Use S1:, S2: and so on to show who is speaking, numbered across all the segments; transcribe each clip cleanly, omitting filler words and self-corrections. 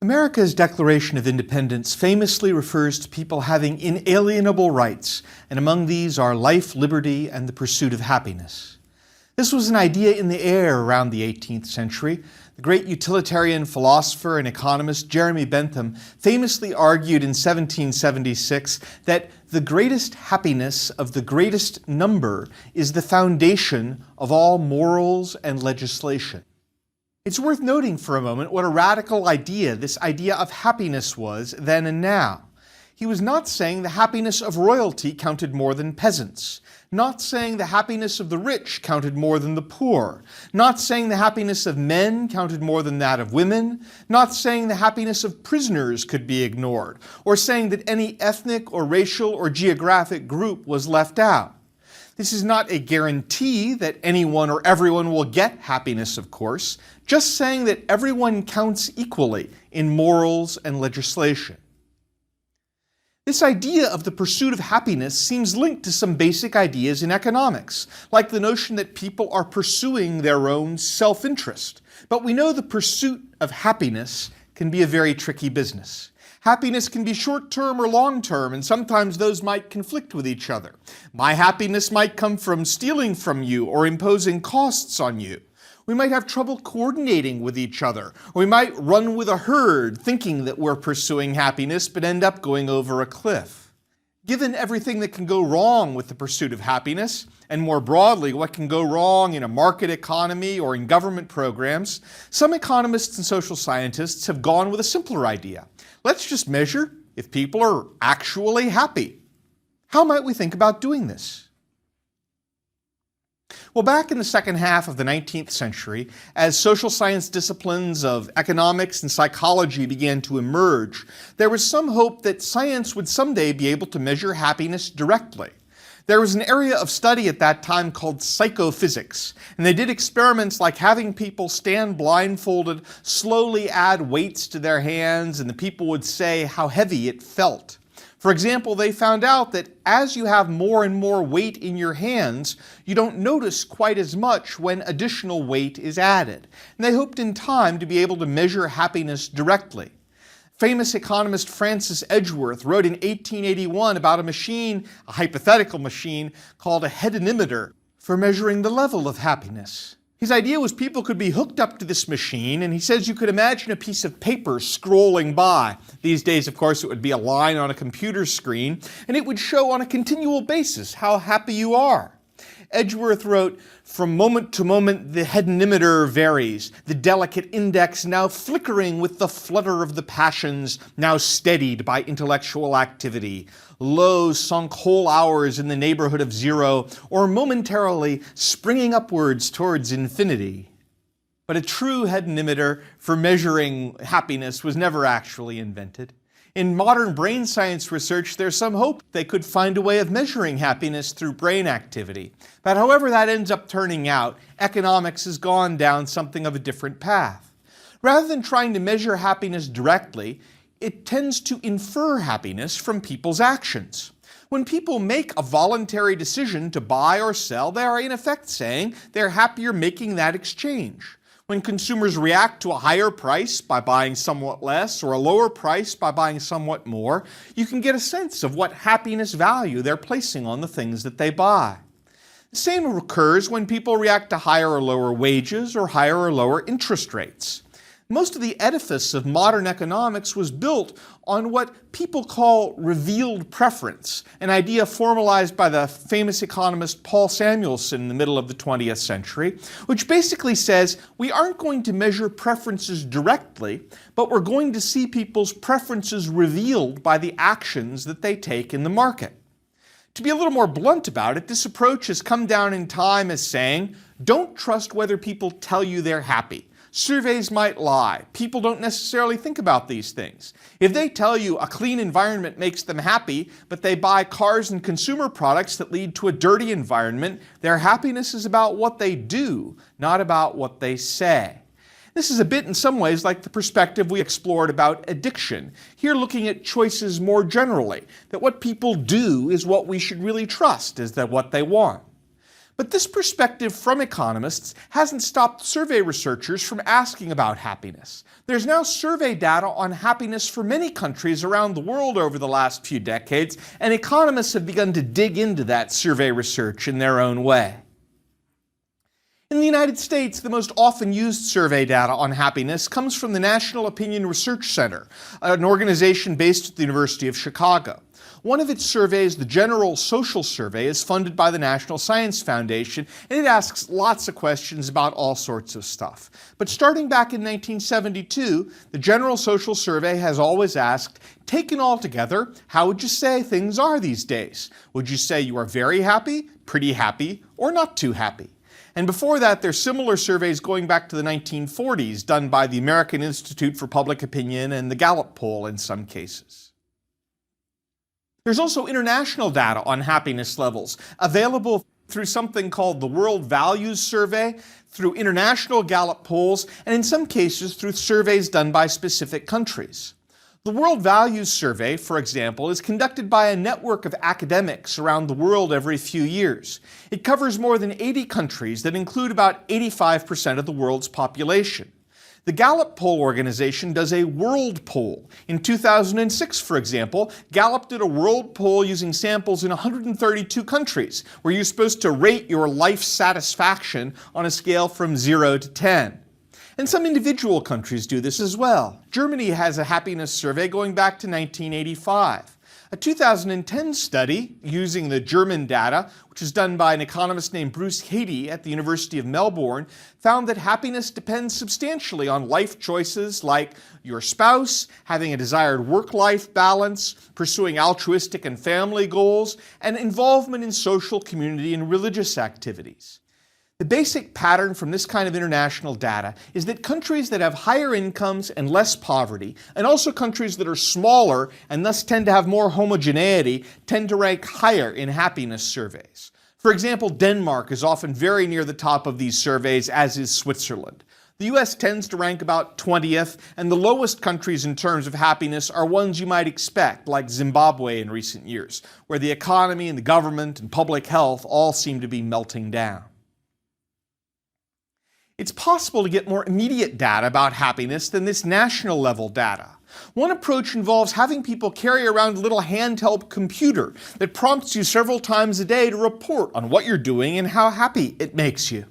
S1: America's Declaration of Independence famously refers to people having inalienable rights, and among these are life, liberty, and the pursuit of happiness. This was an idea in the air around the 18th century. The great utilitarian philosopher and economist Jeremy Bentham famously argued in 1776 that the greatest happiness of the greatest number is the foundation of all morals and legislation. It's worth noting for a moment what a radical idea this idea of happiness was then and now. He was not saying the happiness of royalty counted more than peasants, not saying the happiness of the rich counted more than the poor, not saying the happiness of men counted more than that of women, not saying the happiness of prisoners could be ignored, or saying that any ethnic or racial or geographic group was left out. This is not a guarantee that anyone or everyone will get happiness, of course, just saying that everyone counts equally in morals and legislation. This idea of the pursuit of happiness seems linked to some basic ideas in economics, like the notion that people are pursuing their own self-interest. But we know the pursuit of happiness can be a very tricky business. Happiness can be short-term or long-term, and sometimes those might conflict with each other. My happiness might come from stealing from you or imposing costs on you. We might have trouble coordinating with each other, or we might run with a herd thinking that we're pursuing happiness but end up going over a cliff. Given everything that can go wrong with the pursuit of happiness, and more broadly what can go wrong in a market economy or in government programs, some economists and social scientists have gone with a simpler idea. Let's just measure if people are actually happy. How might we think about doing this? Well, back in the second half of the 19th century, as social science disciplines of economics and psychology began to emerge, there was some hope that science would someday be able to measure happiness directly. There was an area of study at that time called psychophysics, and they did experiments like having people stand blindfolded, slowly add weights to their hands, and the people would say how heavy it felt. For example, they found out that as you have more and more weight in your hands, you don't notice quite as much when additional weight is added. And they hoped in time to be able to measure happiness directly. Famous economist Francis Edgeworth wrote in 1881 about a machine, a hypothetical machine, called a hedonimeter for measuring the level of happiness. His idea was people could be hooked up to this machine, and he says you could imagine a piece of paper scrolling by. These days, of course, it would be a line on a computer screen, and it would show on a continual basis how happy you are. Edgeworth wrote, "From moment to moment the hedonimeter varies, the delicate index now flickering with the flutter of the passions, now steadied by intellectual activity. Low sunk whole hours in the neighborhood of zero, or momentarily springing upwards towards infinity." But a true hedonimeter for measuring happiness was never actually invented. In modern brain science research, there's some hope they could find a way of measuring happiness through brain activity. But however that ends up turning out, economics has gone down something of a different path. Rather than trying to measure happiness directly, it tends to infer happiness from people's actions. When people make a voluntary decision to buy or sell, they are in effect saying they're happier making that exchange. When consumers react to a higher price by buying somewhat less or a lower price by buying somewhat more, you can get a sense of what happiness value they're placing on the things that they buy. The same occurs when people react to higher or lower wages or higher or lower interest rates. Most of the edifice of modern economics was built on what people call revealed preference, an idea formalized by the famous economist Paul Samuelson in the middle of the 20th century, which basically says we aren't going to measure preferences directly, but we're going to see people's preferences revealed by the actions that they take in the market. To be a little more blunt about it, this approach has come down in time as saying, don't trust whether people tell you they're happy. Surveys might lie. People don't necessarily think about these things. If they tell you a clean environment makes them happy, but they buy cars and consumer products that lead to a dirty environment, their happiness is about what they do, not about what they say. This is a bit in some ways like the perspective we explored about addiction. Here looking at choices more generally, that what people do is what we should really trust, is that what they want. But this perspective from economists hasn't stopped survey researchers from asking about happiness. There's now survey data on happiness for many countries around the world over the last few decades, and economists have begun to dig into that survey research in their own way. In the United States, the most often used survey data on happiness comes from the National Opinion Research Center, an organization based at the University of Chicago. One of its surveys, the General Social Survey, is funded by the National Science Foundation, and it asks lots of questions about all sorts of stuff. But starting back in 1972, the General Social Survey has always asked, taken all together, how would you say things are these days? Would you say you are very happy, pretty happy, or not too happy? And before that, there's similar surveys going back to the 1940s, done by the American Institute for Public Opinion and the Gallup poll in some cases. There's also international data on happiness levels, available through something called the World Values Survey, through international Gallup polls, and in some cases through surveys done by specific countries. The World Values Survey, for example, is conducted by a network of academics around the world every few years. It covers more than 80 countries that include about 85% of the world's population. The Gallup Poll organization does a world poll. In 2006, for example, Gallup did a world poll using samples in 132 countries, where you're supposed to rate your life satisfaction on a scale from 0 to 10. And some individual countries do this as well. Germany has a happiness survey going back to 1985. A 2010 study using the German data, which is done by an economist named Bruce Haiti at the University of Melbourne, found that happiness depends substantially on life choices like your spouse, having a desired work-life balance, pursuing altruistic and family goals, and involvement in social, community, and religious activities. The basic pattern from this kind of international data is that countries that have higher incomes and less poverty, and also countries that are smaller and thus tend to have more homogeneity, tend to rank higher in happiness surveys. For example, Denmark is often very near the top of these surveys, as is Switzerland. The US tends to rank about 20th, and the lowest countries in terms of happiness are ones you might expect, like Zimbabwe in recent years, where the economy and the government and public health all seem to be melting down. It's possible to get more immediate data about happiness than this national level data. One approach involves having people carry around a little handheld computer that prompts you several times a day to report on what you're doing and how happy it makes you.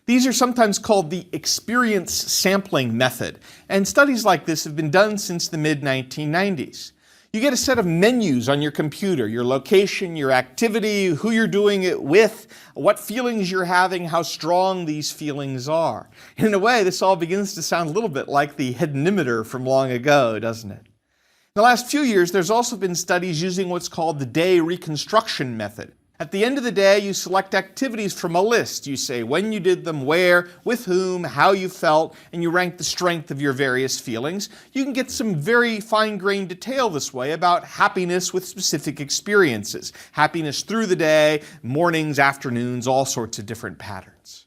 S1: These are sometimes called the experience sampling method, and studies like this have been done since the mid-1990s. You get a set of menus on your computer, your location, your activity, who you're doing it with, what feelings you're having, how strong these feelings are. And in a way, this all begins to sound a little bit like the hedonimeter from long ago, doesn't it? In the last few years, there's also been studies using what's called the day reconstruction method. At the end of the day, you select activities from a list. You say when you did them, where, with whom, how you felt, and you rank the strength of your various feelings. You can get some very fine-grained detail this way about happiness with specific experiences. Happiness through the day, mornings, afternoons, all sorts of different patterns.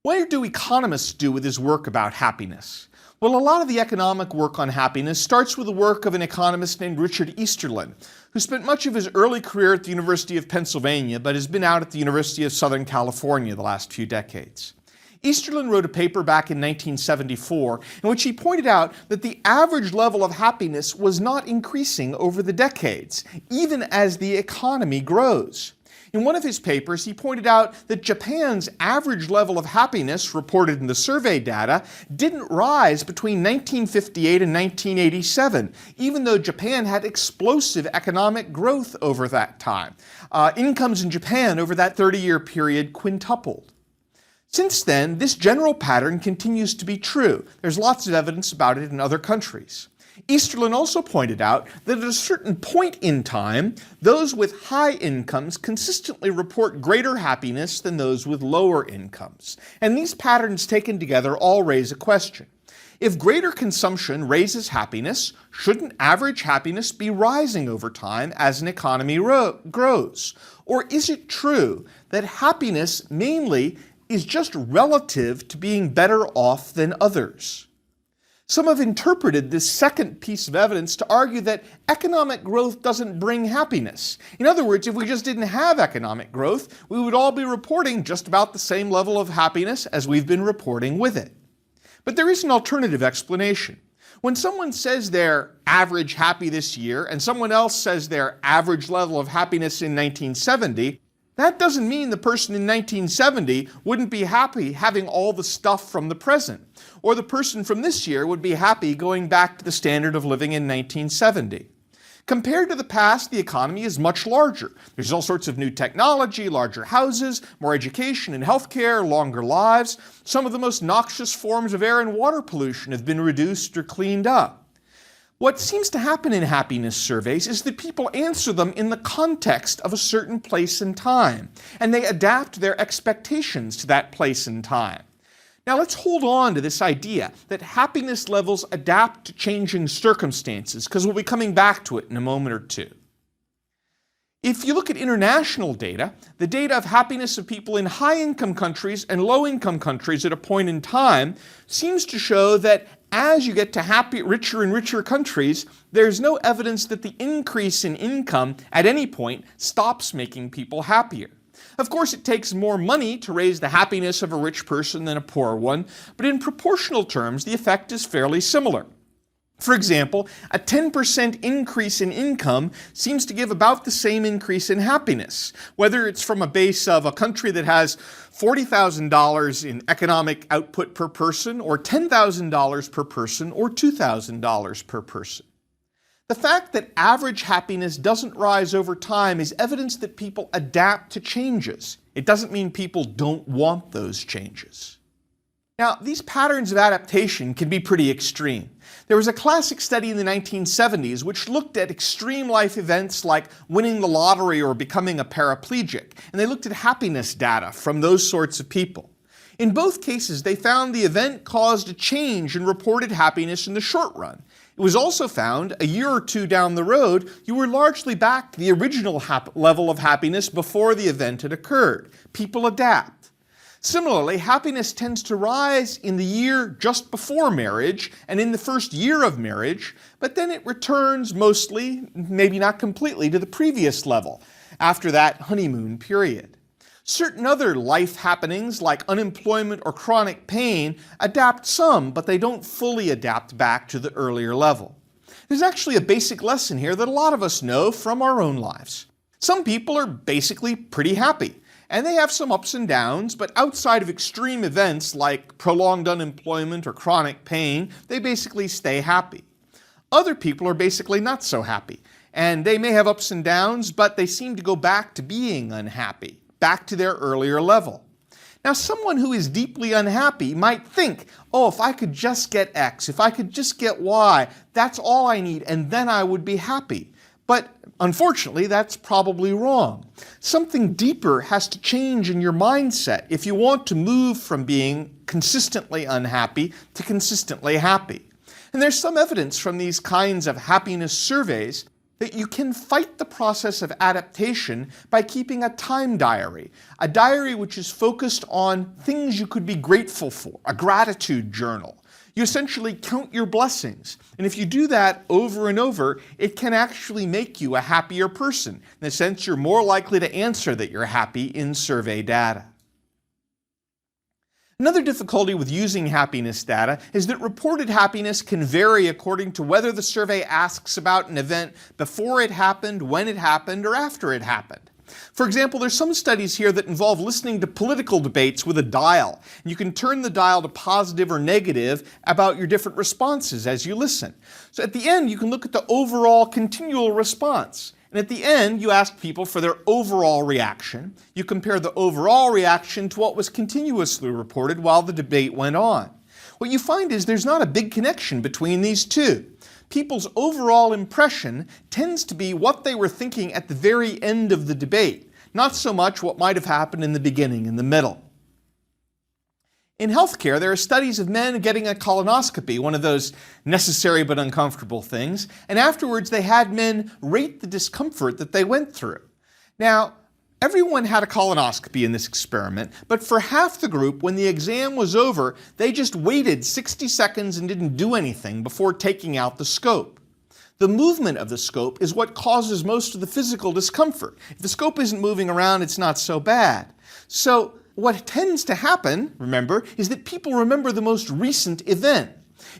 S1: What do economists do with this work about happiness? Well, a lot of the economic work on happiness starts with the work of an economist named Richard Easterlin, who spent much of his early career at the University of Pennsylvania, but has been out at the University of Southern California the last few decades. Easterlin wrote a paper back in 1974 in which he pointed out that the average level of happiness was not increasing over the decades, even as the economy grows. In one of his papers, he pointed out that Japan's average level of happiness, reported in the survey data, didn't rise between 1958 and 1987, even though Japan had explosive economic growth over that time. Incomes in Japan over that 30-year period quintupled. Since then, this general pattern continues to be true. There's lots of evidence about it in other countries. Easterlin also pointed out that at a certain point in time, those with high incomes consistently report greater happiness than those with lower incomes. And these patterns taken together all raise a question. If greater consumption raises happiness, shouldn't average happiness be rising over time as an economy grows? Or is it true that happiness mainly is just relative to being better off than others? Some have interpreted this second piece of evidence to argue that economic growth doesn't bring happiness. In other words, if we just didn't have economic growth, we would all be reporting just about the same level of happiness as we've been reporting with it. But there is an alternative explanation. When someone says they're average happy this year and someone else says their average level of happiness in 1970, that doesn't mean the person in 1970 wouldn't be happy having all the stuff from the present, or the person from this year would be happy going back to the standard of living in 1970. Compared to the past, the economy is much larger. There's all sorts of new technology, larger houses, more education and healthcare, longer lives. Some of the most noxious forms of air and water pollution have been reduced or cleaned up. What seems to happen in happiness surveys is that people answer them in the context of a certain place and time, and they adapt their expectations to that place and time. Now let's hold on to this idea that happiness levels adapt to changing circumstances, because we'll be coming back to it in a moment or two. If you look at international data, the data of happiness of people in high-income countries and low-income countries at a point in time seems to show that as you get to richer and richer countries, there's no evidence that the increase in income at any point stops making people happier. Of course, it takes more money to raise the happiness of a rich person than a poor one, but in proportional terms, the effect is fairly similar. For example, a 10% increase in income seems to give about the same increase in happiness, whether it's from a base of a country that has $40,000 in economic output per person, or $10,000 per person, or $2,000 per person. The fact that average happiness doesn't rise over time is evidence that people adapt to changes. It doesn't mean people don't want those changes. Now, these patterns of adaptation can be pretty extreme. There was a classic study in the 1970s which looked at extreme life events like winning the lottery or becoming a paraplegic, and they looked at happiness data from those sorts of people. In both cases, they found the event caused a change in reported happiness in the short run. It was also found a year or two down the road, you were largely back to the original level of happiness before the event had occurred. People adapt. Similarly, happiness tends to rise in the year just before marriage and in the first year of marriage, but then it returns mostly, maybe not completely, to the previous level after that honeymoon period. Certain other life happenings like unemployment or chronic pain adapt some, but they don't fully adapt back to the earlier level. There's actually a basic lesson here that a lot of us know from our own lives. Some people are basically pretty happy, and they have some ups and downs, but outside of extreme events like prolonged unemployment or chronic pain, they basically stay happy. Other people are basically not so happy, and they may have ups and downs, but they seem to go back to being unhappy, back to their earlier level. Now, someone who is deeply unhappy might think, oh, if I could just get X, if I could just get Y, that's all I need, and then I would be happy. But unfortunately, that's probably wrong. Something deeper has to change in your mindset if you want to move from being consistently unhappy to consistently happy. And there's some evidence from these kinds of happiness surveys that you can fight the process of adaptation by keeping a time diary, a diary which is focused on things you could be grateful for, a gratitude journal. You essentially count your blessings. And if you do that over and over, it can actually make you a happier person. In a sense, you're more likely to answer that you're happy in survey data. Another difficulty with using happiness data is that reported happiness can vary according to whether the survey asks about an event before it happened, when it happened, or after it happened. For example, there's some studies here that involve listening to political debates with a dial. And you can turn the dial to positive or negative about your different responses as you listen. So at the end, you can look at the overall continual response. And at the end, you ask people for their overall reaction. You compare the overall reaction to what was continuously reported while the debate went on. What you find is there's not a big connection between these two. People's overall impression tends to be what they were thinking at the very end of the debate, not so much what might have happened in the beginning and the middle. In healthcare, there are studies of men getting a colonoscopy, one of those necessary but uncomfortable things, and afterwards they had men rate the discomfort that they went through. Now, Everyone had a colonoscopy in this experiment, but for half the group, when the exam was over, they just waited 60 seconds and didn't do anything before taking out the scope. The movement of the scope is what causes most of the physical discomfort. If the scope isn't moving around, it's not so bad. So what tends to happen, remember, is that people remember the most recent event.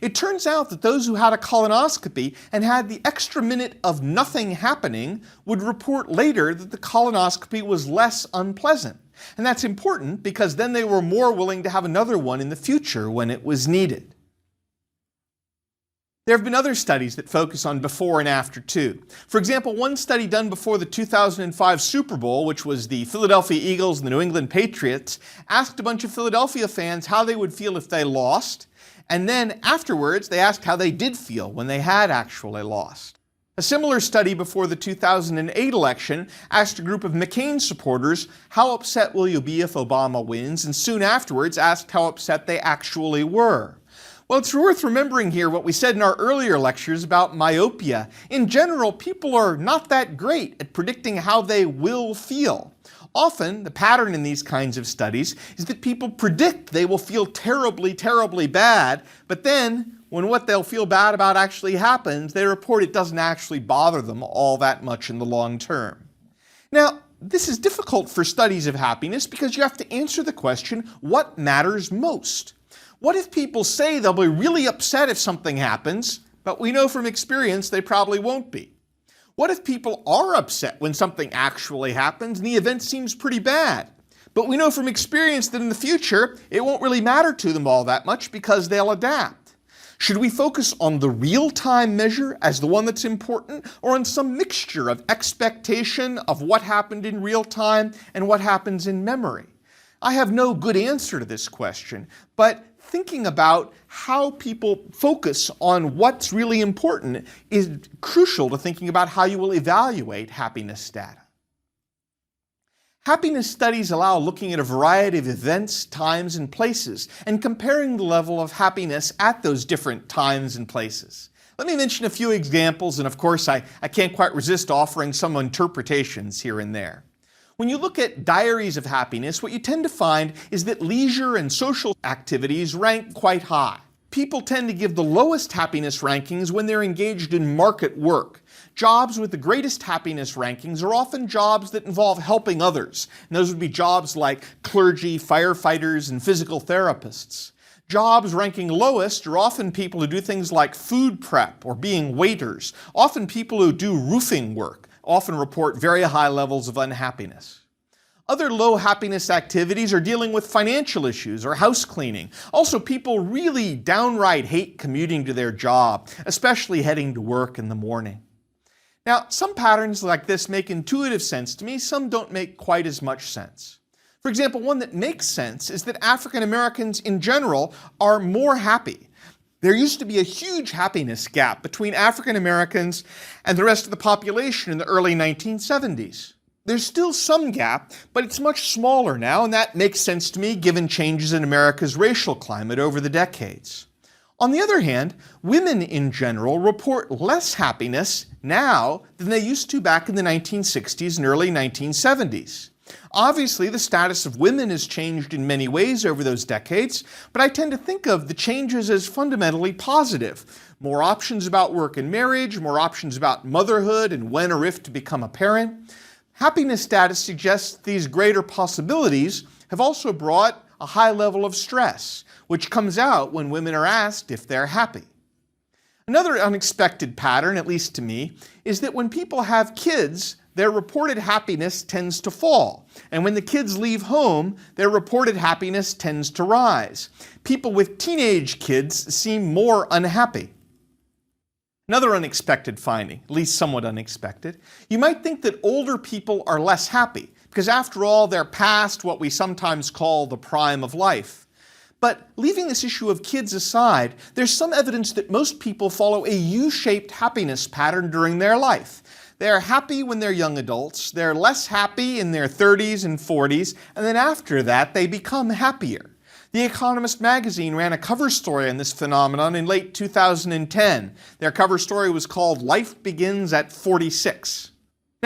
S1: It turns out that those who had a colonoscopy and had the extra minute of nothing happening would report later that the colonoscopy was less unpleasant. And that's important because then they were more willing to have another one in the future when it was needed. There have been other studies that focus on before and after too. For example, one study done before the 2005 Super Bowl, which was the Philadelphia Eagles and the New England Patriots, asked a bunch of Philadelphia fans how they would feel if they lost, and then afterwards they asked how they did feel when they had actually lost. A similar study before the 2008 election asked a group of McCain supporters, how upset will you be if Obama wins, and soon afterwards asked how upset they actually were. Well, it's worth remembering here what we said in our earlier lectures about myopia. In general, people are not that great at predicting how they will feel. Often, the pattern in these kinds of studies is that people predict they will feel terribly, terribly bad, but then, when what they'll feel bad about actually happens, they report it doesn't actually bother them all that much in the long term. Now, this is difficult for studies of happiness because you have to answer the question, what matters most? What if people say they'll be really upset if something happens, but we know from experience they probably won't be? What if people are upset when something actually happens and the event seems pretty bad, but we know from experience that in the future it won't really matter to them all that much because they'll adapt? Should we focus on the real-time measure as the one that's important, or on some mixture of expectation of what happened in real time and what happens in memory? I have no good answer to this question, but thinking about how people focus on what's really important is crucial to thinking about how you will evaluate happiness data. Happiness studies allow looking at a variety of events, times, and places, and comparing the level of happiness at those different times and places. Let me mention a few examples, and of course I can't quite resist offering some interpretations here and there. When you look at diaries of happiness, what you tend to find is that leisure and social activities rank quite high. People tend to give the lowest happiness rankings when they're engaged in market work. Jobs with the greatest happiness rankings are often jobs that involve helping others, and those would be jobs like clergy, firefighters, and physical therapists. Jobs ranking lowest are often people who do things like food prep or being waiters, often people who do roofing work, often report very high levels of unhappiness. Other low happiness activities are dealing with financial issues or house cleaning. Also, people really downright hate commuting to their job, especially heading to work in the morning. Now, some patterns like this make intuitive sense to me, some don't make quite as much sense. For example, one that makes sense is that African Americans in general are more happy. There used to be a huge happiness gap between African Americans and the rest of the population in the early 1970s. There's still some gap, but it's much smaller now, and that makes sense to me given changes in America's racial climate over the decades. On the other hand, women in general report less happiness now than they used to back in the 1960s and early 1970s. Obviously, the status of women has changed in many ways over those decades, but I tend to think of the changes as fundamentally positive. More options about work and marriage, more options about motherhood and when or if to become a parent. Happiness status suggests these greater possibilities have also brought a high level of stress, which comes out when women are asked if they're happy. Another unexpected pattern, at least to me, is that when people have kids, their reported happiness tends to fall. And when the kids leave home, their reported happiness tends to rise. People with teenage kids seem more unhappy. Another unexpected finding, at least somewhat unexpected, you might think that older people are less happy, because after all, they're past what we sometimes call the prime of life. But leaving this issue of kids aside, there's some evidence that most people follow a U-shaped happiness pattern during their life. They're happy when they're young adults, they're less happy in their 30s and 40s, and then after that they become happier. The Economist magazine ran a cover story on this phenomenon in late 2010. Their cover story was called "Life Begins at 46."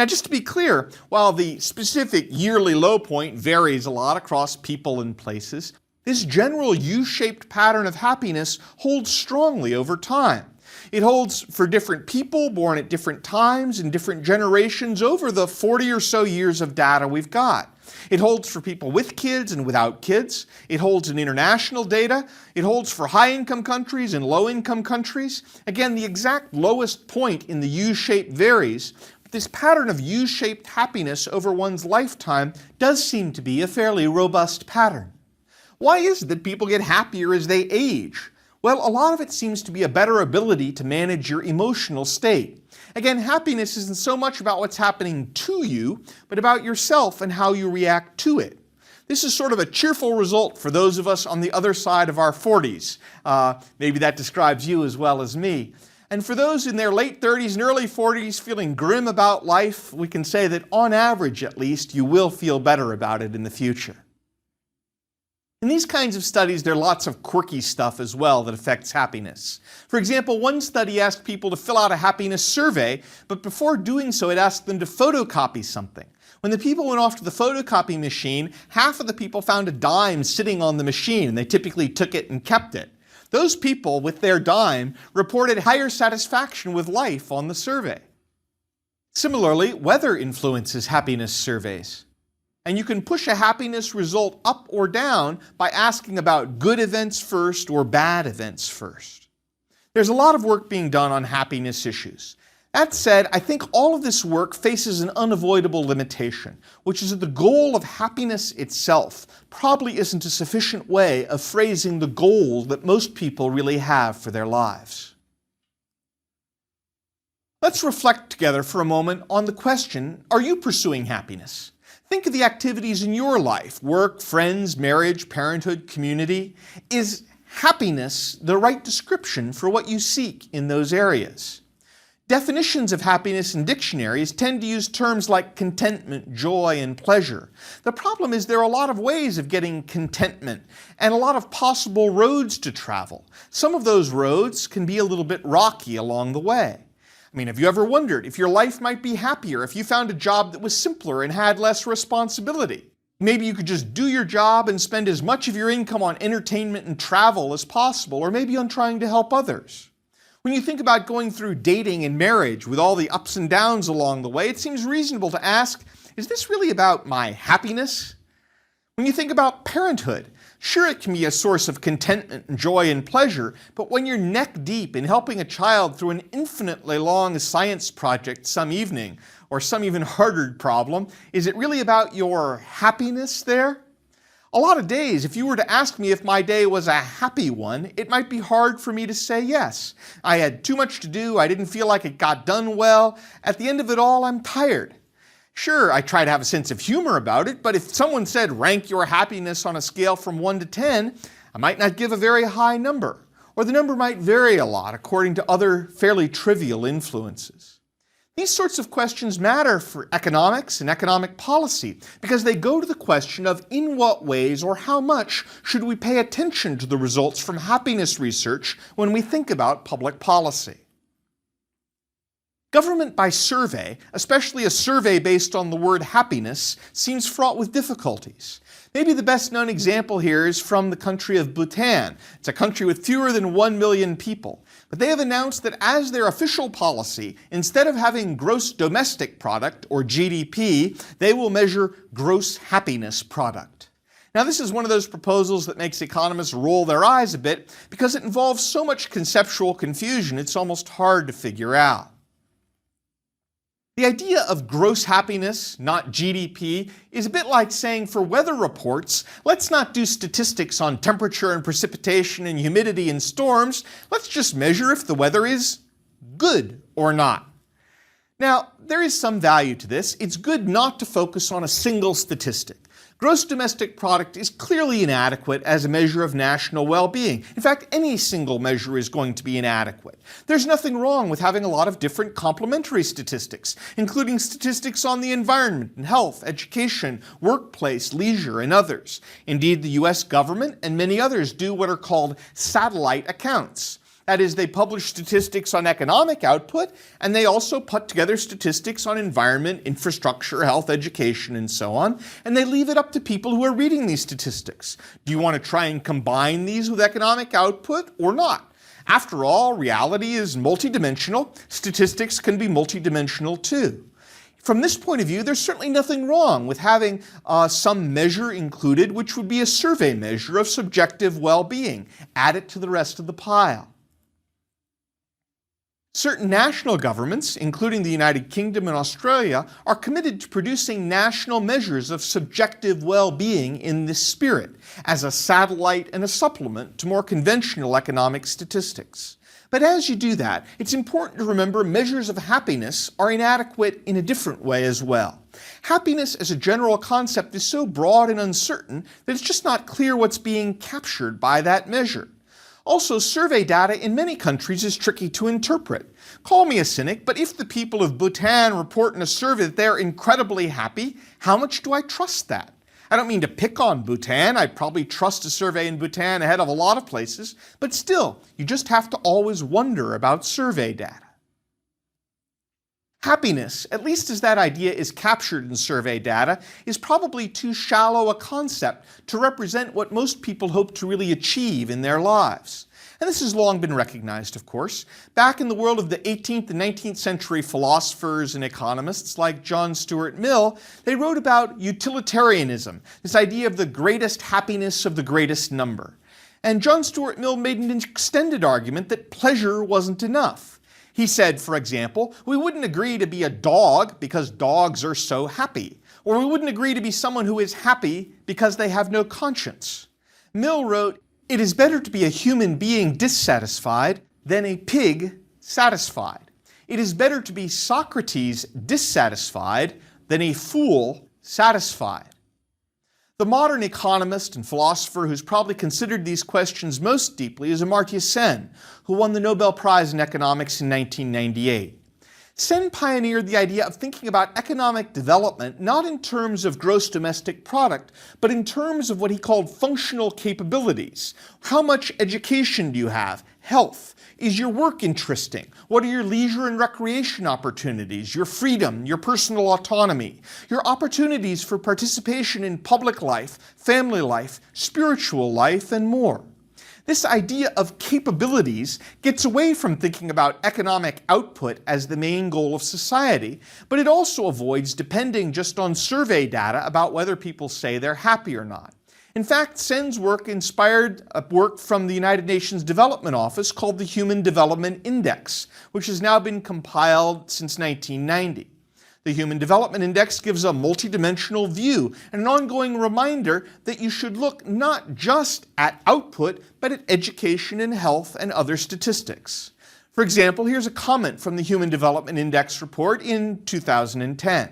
S1: Now, just to be clear, while the specific yearly low point varies a lot across people and places, this general U-shaped pattern of happiness holds strongly over time. It holds for different people born at different times and different generations over the 40 or so years of data we've got. It holds for people with kids and without kids. It holds in international data. It holds for high-income countries and low-income countries. Again, the exact lowest point in the U-shape varies, but this pattern of U-shaped happiness over one's lifetime does seem to be a fairly robust pattern. Why is it that people get happier as they age? Well, a lot of it seems to be a better ability to manage your emotional state. Again, happiness isn't so much about what's happening to you, but about yourself and how you react to it. This is sort of a cheerful result for those of us on the other side of our 40s. Maybe that describes you as well as me. And for those in their late 30s and early 40s feeling grim about life, we can say that on average, at least, you will feel better about it in the future. In these kinds of studies, there are lots of quirky stuff as well that affects happiness. For example, one study asked people to fill out a happiness survey, but before doing so, it asked them to photocopy something. When the people went off to the photocopy machine, half of the people found a dime sitting on the machine, and they typically took it and kept it. Those people, with their dime, reported higher satisfaction with life on the survey. Similarly, weather influences happiness surveys. And you can push a happiness result up or down by asking about good events first or bad events first. There's a lot of work being done on happiness issues. That said, I think all of this work faces an unavoidable limitation, which is that the goal of happiness itself probably isn't a sufficient way of phrasing the goal that most people really have for their lives. Let's reflect together for a moment on the question, are you pursuing happiness? Think of the activities in your life, work, friends, marriage, parenthood, community. Is happiness the right description for what you seek in those areas? Definitions of happiness in dictionaries tend to use terms like contentment, joy, and pleasure. The problem is there are a lot of ways of getting contentment and a lot of possible roads to travel. Some of those roads can be a little bit rocky along the way. Have you ever wondered if your life might be happier if you found a job that was simpler and had less responsibility? Maybe you could just do your job and spend as much of your income on entertainment and travel as possible, or maybe on trying to help others. When you think about going through dating and marriage with all the ups and downs along the way, it seems reasonable to ask, is this really about my happiness? When you think about parenthood, sure, it can be a source of contentment and joy and pleasure, but when you're neck deep in helping a child through an infinitely long science project some evening, or some even harder problem, is it really about your happiness there? A lot of days, if you were to ask me if my day was a happy one, it might be hard for me to say yes. I had too much to do, I didn't feel like it got done well. At the end of it all, I'm tired. Sure, I try to have a sense of humor about it, but if someone said rank your happiness on a scale from 1 to 10, I might not give a very high number, or the number might vary a lot according to other fairly trivial influences. These sorts of questions matter for economics and economic policy because they go to the question of in what ways or how much should we pay attention to the results from happiness research when we think about public policy. Government by survey, especially a survey based on the word happiness, seems fraught with difficulties. Maybe the best known example here is from the country of Bhutan. It's a country with fewer than 1 million people. But they have announced that as their official policy, instead of having gross domestic product, or GDP, they will measure gross happiness product. Now, this is one of those proposals that makes economists roll their eyes a bit because it involves so much conceptual confusion it's almost hard to figure out. The idea of gross happiness, not GDP, is a bit like saying for weather reports, let's not do statistics on temperature and precipitation and humidity and storms, let's just measure if the weather is good or not. Now, there is some value to this. It's good not to focus on a single statistic. Gross domestic product is clearly inadequate as a measure of national well-being. In fact, any single measure is going to be inadequate. There's nothing wrong with having a lot of different complementary statistics, including statistics on the environment and health, education, workplace, leisure, and others. Indeed, the US government and many others do what are called satellite accounts. That is, they publish statistics on economic output, and they also put together statistics on environment, infrastructure, health, education, and so on, and they leave it up to people who are reading these statistics. Do you want to try and combine these with economic output or not? After all, reality is multidimensional. Statistics can be multidimensional too. From this point of view, there's certainly nothing wrong with having some measure included, which would be a survey measure of subjective well-being. Add it to the rest of the pile. Certain national governments, including the United Kingdom and Australia, are committed to producing national measures of subjective well-being in this spirit, as a satellite and a supplement to more conventional economic statistics. But as you do that, it's important to remember measures of happiness are inadequate in a different way as well. Happiness as a general concept is so broad and uncertain that it's just not clear what's being captured by that measure. Also, survey data in many countries is tricky to interpret. Call me a cynic, but if the people of Bhutan report in a survey that they're incredibly happy, how much do I trust that? I don't mean to pick on Bhutan. I probably trust a survey in Bhutan ahead of a lot of places, but still, you just have to always wonder about survey data. Happiness, at least as that idea is captured in survey data, is probably too shallow a concept to represent what most people hope to really achieve in their lives. And this has long been recognized, of course. Back in the world of the 18th and 19th century philosophers and economists like John Stuart Mill, they wrote about utilitarianism, this idea of the greatest happiness of the greatest number. And John Stuart Mill made an extended argument that pleasure wasn't enough. He said, for example, we wouldn't agree to be a dog because dogs are so happy, or we wouldn't agree to be someone who is happy because they have no conscience. Mill wrote, "It is better to be a human being dissatisfied than a pig satisfied. It is better to be Socrates dissatisfied than a fool satisfied." The modern economist and philosopher who's probably considered these questions most deeply is Amartya Sen, who won the Nobel Prize in Economics in 1998. Sen pioneered the idea of thinking about economic development not in terms of gross domestic product, but in terms of what he called functional capabilities. How much education do you have? Health. Is your work interesting? What are your leisure and recreation opportunities? Your freedom, your personal autonomy, your opportunities for participation in public life, family life, spiritual life, and more. This idea of capabilities gets away from thinking about economic output as the main goal of society, but it also avoids depending just on survey data about whether people say they're happy or not. In fact, Sen's work inspired a work from the United Nations Development Office called the Human Development Index, which has now been compiled since 1990. The Human Development Index gives a multidimensional view and an ongoing reminder that you should look not just at output, but at education and health and other statistics. For example, here's a comment from the Human Development Index report in 2010.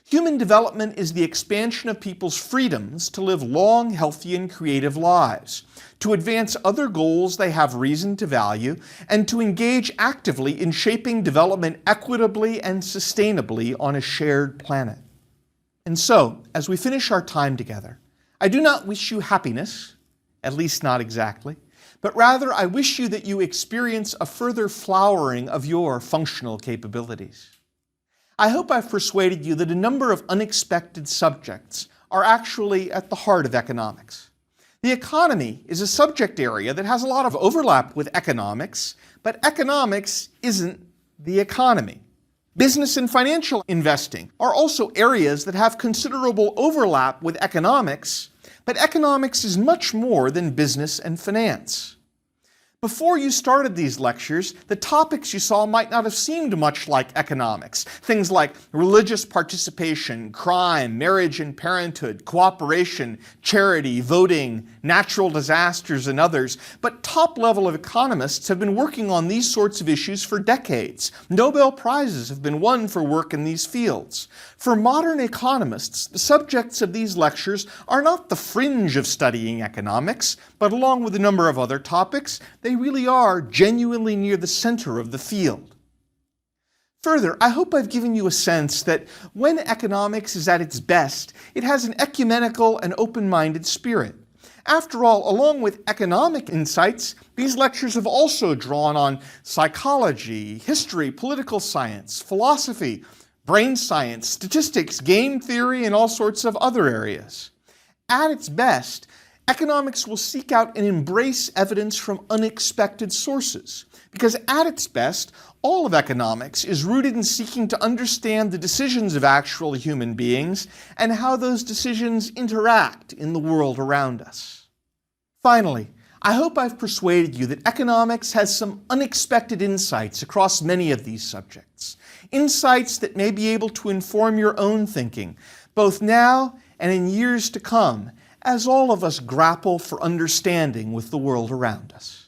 S1: Human development is the expansion of people's freedoms to live long, healthy, and creative lives, to advance other goals they have reason to value, and to engage actively in shaping development equitably and sustainably on a shared planet. And so, as we finish our time together, I do not wish you happiness, at least not exactly, but rather I wish you that you experience a further flowering of your functional capabilities. I hope I've persuaded you that a number of unexpected subjects are actually at the heart of economics. The economy is a subject area that has a lot of overlap with economics, but economics isn't the economy. Business and financial investing are also areas that have considerable overlap with economics, but economics is much more than business and finance. Before you started these lectures, the topics you saw might not have seemed much like economics. Things like religious participation, crime, marriage and parenthood, cooperation, charity, voting, natural disasters, and others. But top-level economists have been working on these sorts of issues for decades. Nobel Prizes have been won for work in these fields. For modern economists, the subjects of these lectures are not the fringe of studying economics, but along with a number of other topics, they really are genuinely near the center of the field. Further, I hope I've given you a sense that when economics is at its best, it has an ecumenical and open-minded spirit. After all, along with economic insights, these lectures have also drawn on psychology, history, political science, philosophy, brain science, statistics, game theory, and all sorts of other areas. At its best, economics will seek out and embrace evidence from unexpected sources, because at its best, all of economics is rooted in seeking to understand the decisions of actual human beings and how those decisions interact in the world around us. Finally, I hope I've persuaded you that economics has some unexpected insights across many of these subjects, insights that may be able to inform your own thinking, both now and in years to come, as all of us grapple for understanding with the world around us.